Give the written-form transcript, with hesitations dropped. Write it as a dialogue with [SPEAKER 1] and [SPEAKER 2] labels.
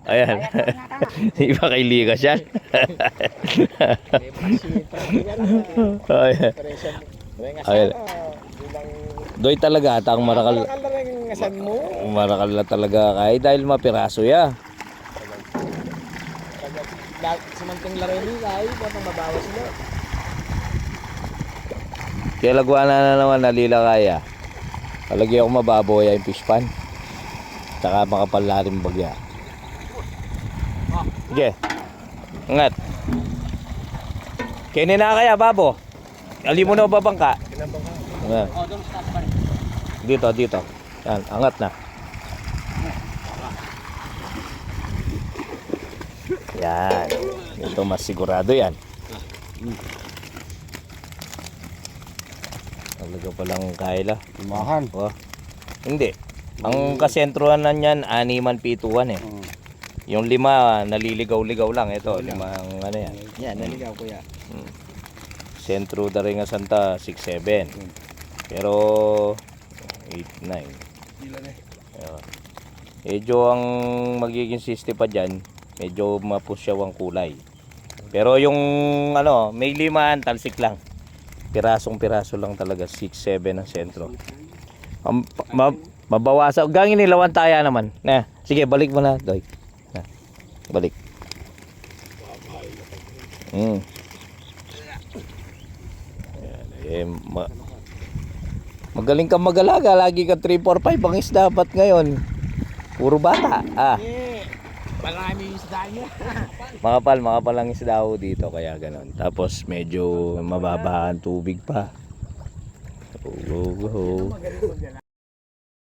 [SPEAKER 1] Ayan. Iba kay Ligas yan. Ayan. Ayan. Doy talaga atang marakal. Marakal na talaga kay dahil mapiraso ya.
[SPEAKER 2] Samantang laro ni kay patang mabawas sila.
[SPEAKER 1] Kaya lagwa na naman nalila kaya. Palagi ako mababoy yung fish pan. Tsaka makapal na rin bagya. Sige. Angat. Kinin na kaya babo. Ali mo na babangka. Ayan. Dito, dito. Yan, angat na. Yan. Ito mas sigurado yan. Talaga palang kaila.
[SPEAKER 2] Limahan.
[SPEAKER 1] Oh. Hindi. Ang kasentruhan na niyan, animan pituan eh. Yung 5, naliligaw-ligaw lang. Ito, 5 ang ano yan.
[SPEAKER 2] Yan, naligaw kuya.
[SPEAKER 1] Sentro da rin nga Santa, 6-7. Pero, 8-9. Medyo ang magiging 60 pa dyan, medyo mapusyaw ang kulay. Pero yung ano, may 5, talsik lang. Pirasong-piraso lang talaga, 6-7 ang sentro. Mabawasan. Gangin nilawan tayo naman. Na, sige, balik mo na, Doy. Na, balik. Magaling kang mag-alaga. Lagi ka 3, 4, 5 ang isda. Ba't ngayon? Puro bata.
[SPEAKER 2] Maraming isda niya.
[SPEAKER 1] Makapal ang isda ho dito. Kaya ganon. Tapos medyo mababa ang tubig pa. Go, go, go.